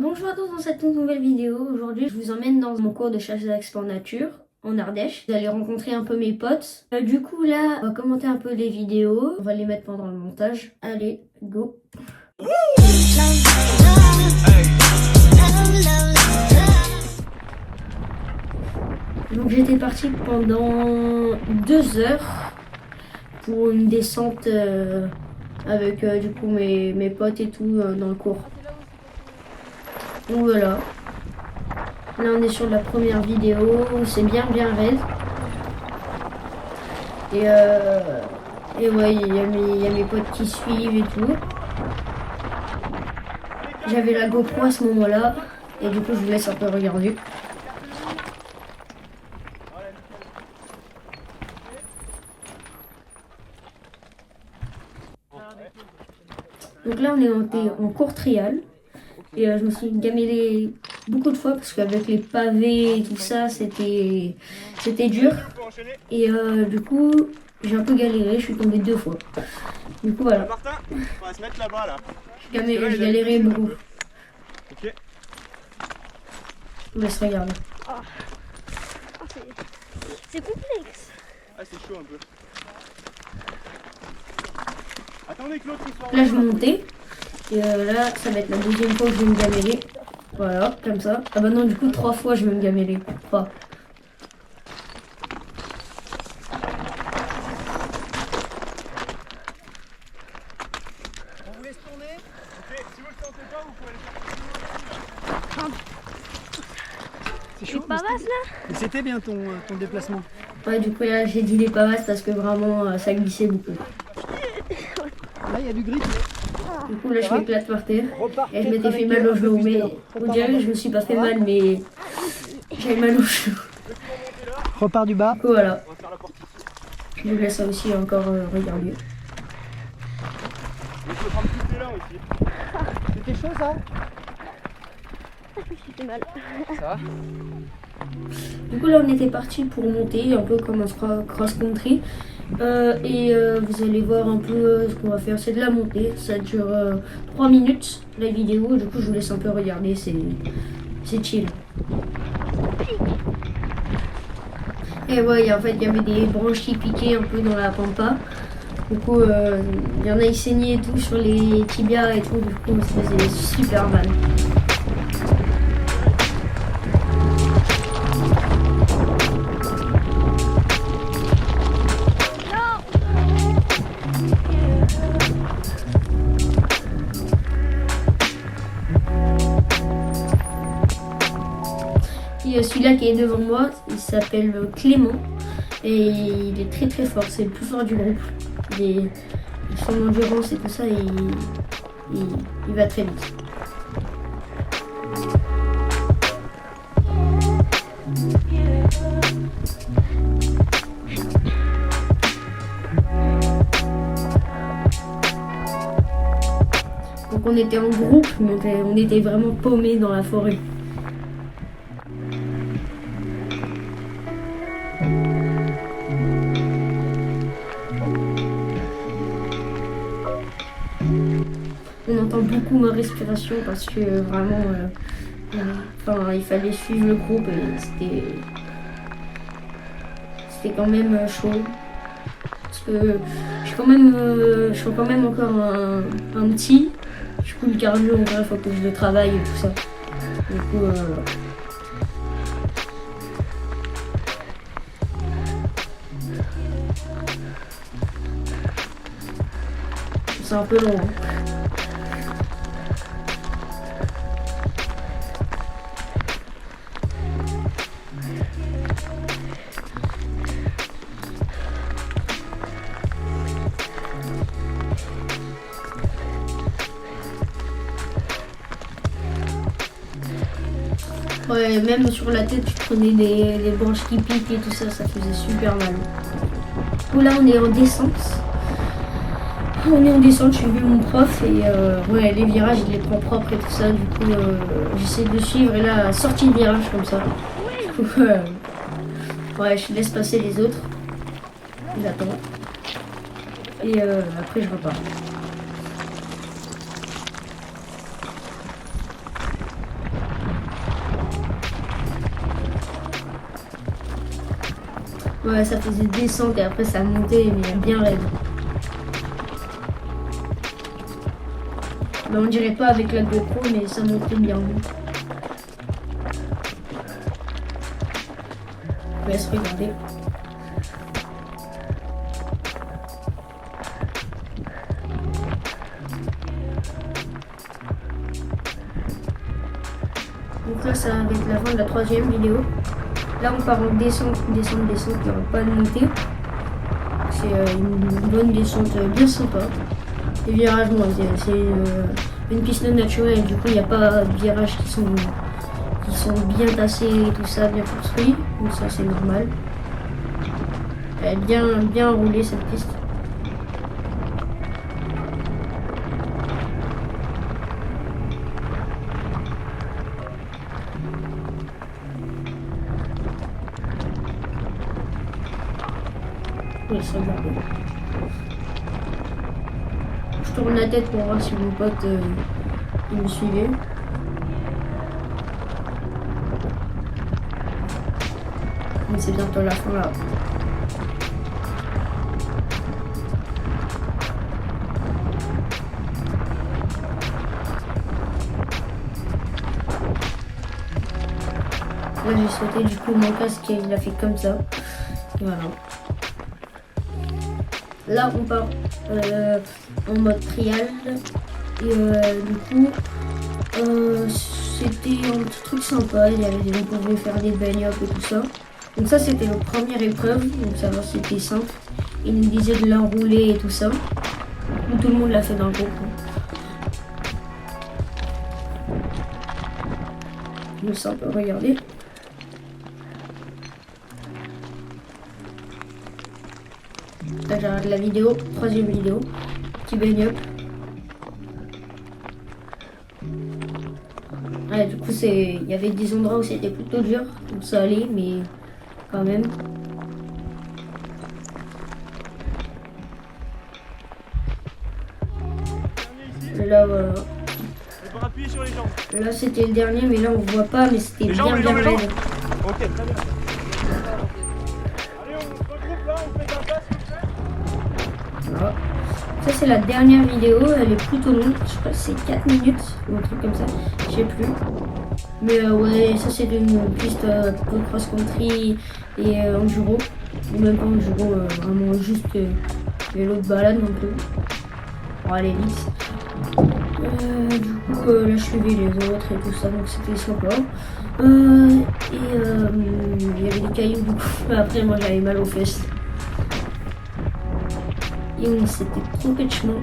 Bonjour à tous dans cette nouvelle vidéo. Aujourd'hui, je vous emmène dans mon cours de chasse à l'export nature en Ardèche. Vous allez rencontrer un peu mes potes. Du coup, là, on va commenter un peu les vidéos. On va les mettre pendant le montage. Allez, go! Donc j'étais partie pendant 2 heures pour une descente avec du coup mes potes et tout dans le cours. Donc voilà. Là on est sur la première vidéo, c'est bien raide. Et ouais, il y a mes potes qui suivent et tout. J'avais la GoPro à ce moment-là et du coup je vous laisse un peu regarder. Donc là on est en cours trial et je me suis gamellée beaucoup de fois parce qu'avec les pavés et tout ça c'était dur et du coup j'ai un peu galéré, je suis tombée 2 fois. Du coup voilà. Martin, on va se mettre là-bas là. Je galérais beaucoup. Ok. Je vous laisse regarder. C'est complexe. Ah c'est chaud un peu. Attendez que l'autre soit. Là je vais monter et là ça va être la deuxième fois que je vais me gameler. Voilà, comme ça. Ah bah non, du coup 3 fois je vais me gameler. 3. On vous laisse tourner. Ok, si vous le sentez pas, vous pouvez aller faire. C'est chaud. Les pavasses là. Mais c'était bien ton déplacement. Ouais, du coup là j'ai dit les pavasses parce que vraiment ça glissait beaucoup. Là il y a du gris. Du coup là je m'éclate par terre et je m'étais fait mal au genou, mais on dirait que je me suis pas fait mal, mais j'avais mal au genou. Repars du bas. Du coup voilà. Je vous laisse aussi encore regarder. C'était chaud ça. C'était mal. Ça va. Du coup là on était parti pour monter un peu comme un cross-country vous allez voir un peu ce qu'on va faire, c'est de la montée, ça dure 3 minutes la vidéo, du coup je vous laisse un peu regarder, c'est chill. Et ouais, en fait il y avait des branches qui piquaient un peu dans la pampa, du coup il y en a qui saignaient et tout sur les tibias et tout, du coup ça faisait super mal. Celui-là qui est devant moi, il s'appelle Clément et il est très fort, c'est le plus fort du groupe. Son endurance et tout ça, il va très vite. Donc on était en groupe, mais on était vraiment paumés dans la forêt. On entend beaucoup ma respiration parce que vraiment, il fallait suivre le groupe et c'était quand même chaud. Parce que je suis quand même encore un petit. Du coup, le cardio, il faut que je le travaille et tout ça. Du coup, c'est un peu long. Ouais, même sur la tête, tu prenais des branches qui piquent et tout ça, ça faisait super mal. Du coup, là, on est en descente. Je suis vu mon prof et ouais, les virages, il les prend propres et tout ça. Du coup, j'essaie de suivre et là, sortie de virage comme ça. Du coup, ouais, je laisse passer les autres. J'attends. Et après, je repars. Ouais, ça faisait descente et après ça montait, mais bien raide. Ben, on dirait pas avec la GoPro, mais ça montait bien. Je laisse regarder. Donc là, ça va être la fin de la 3e vidéo. Là, on part en descente, descente, descente, il n'y aura pas de montée. C'est une bonne descente bien sympa. Les virages, bon, c'est une piste naturelle, du coup, il n'y a pas de virages qui sont bien tassés et tout ça, bien construits. Donc ça, c'est normal. Elle est bien roulée, cette piste. Oui, c'est bon. Je tourne la tête pour voir si mon pote il me suivait. Mais c'est bientôt la fin là. Là j'ai sauté, du coup mon casque il a fait comme ça. Voilà. Là on part en mode trial. Et du coup c'était un petit truc sympa. On pouvait faire des bang-up et tout ça. Donc ça c'était notre première épreuve. Donc ça va, c'était simple. Il nous disait de l'enrouler et tout ça. Donc, tout le monde l'a fait dans le groupe. Donc ça on peut regarder. Là j'arrête la vidéo, 3e vidéo, petit bang-up. Ouais, du coup il y avait des endroits où c'était plutôt dur, donc ça allait, mais quand même. Là voilà. On va appuyer sur les jambes. Là c'était le dernier, mais là on voit pas, mais c'était bien raide. Ok, très bien. Allez, on se regroupe là, on fait un passe. Voilà. Ça c'est la dernière vidéo, elle est plutôt longue, je crois que c'est 4 minutes ou un truc comme ça, je sais plus. Mais ouais, ça c'est une piste plutôt cross-country et enduro, ou même pas enduro, vraiment juste vélo de balade non plus. Pour aller vite. Du coup là je suivais les autres et tout ça, donc c'était sympa. Il y avait des cailloux du coup, après moi j'avais mal aux fesses. Et on s'était trompé de chemin.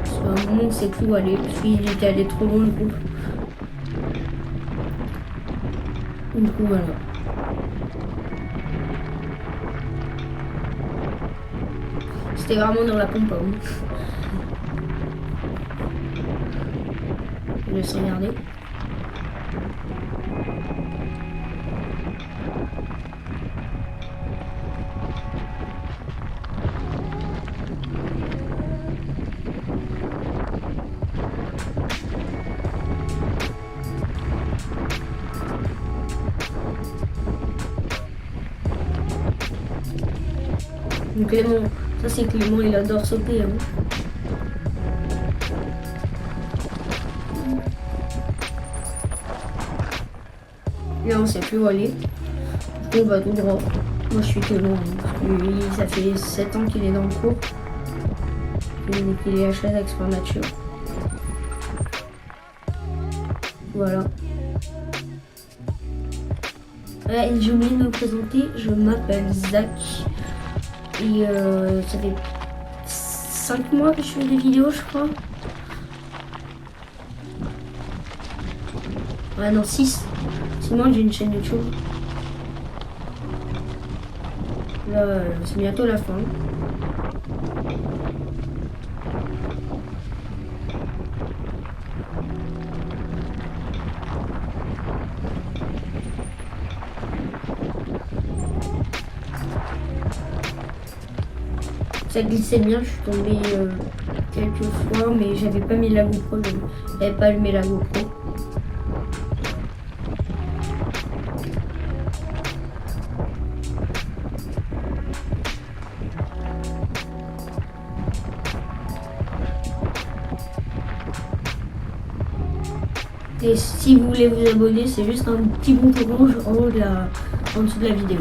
Parce qu'à un moment on sait plus où aller, parce qu'il était allé trop loin le groupe. Du coup voilà. C'était vraiment dans la pompe. Je laisse regarder. Donc Clément, ça c'est Clément, il adore sauter. Hein. Là on sait plus où aller. Du coup on va tout droit. Moi je suis Clément. Lui, ça fait 7 ans qu'il est dans le cours. Qu'il est HS Expert Nature. Voilà. J'ai oublié de me présenter, je m'appelle Zach. Et ça fait 5 mois que je fais des vidéos, je crois. Ouais, non, 6. 6 mois que j'ai une chaîne YouTube. Là, c'est bientôt la fin. Ça glissait bien, je suis tombée quelques fois, mais j'avais pas mis la GoPro, j'avais pas allumé la GoPro. Et si vous voulez vous abonner, c'est juste un petit bouton rouge en haut en dessous de la vidéo.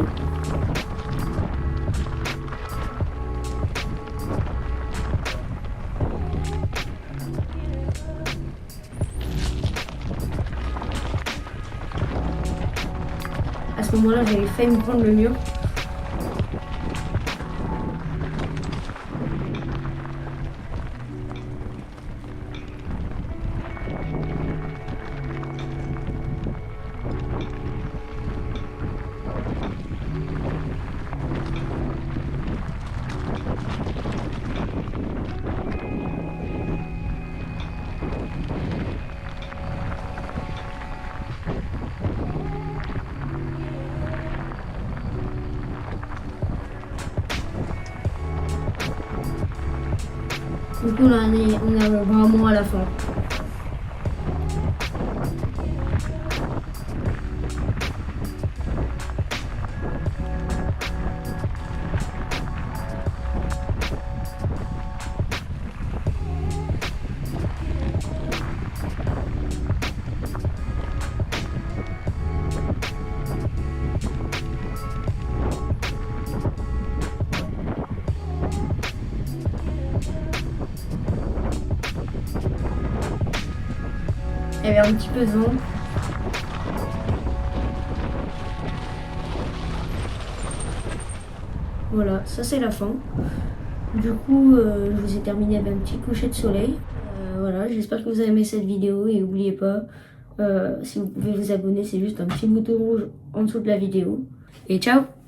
À ce moment-là, j'avais failli me prendre le mur. Du coup, là, on est vraiment à la fin. Il y avait un petit peu de vent. Voilà, ça c'est la fin. Du coup, je vous ai terminé avec un petit coucher de soleil. Voilà, j'espère que vous avez aimé cette vidéo et n'oubliez pas, si vous pouvez vous abonner, c'est juste un petit bouton rouge en dessous de la vidéo. Et ciao!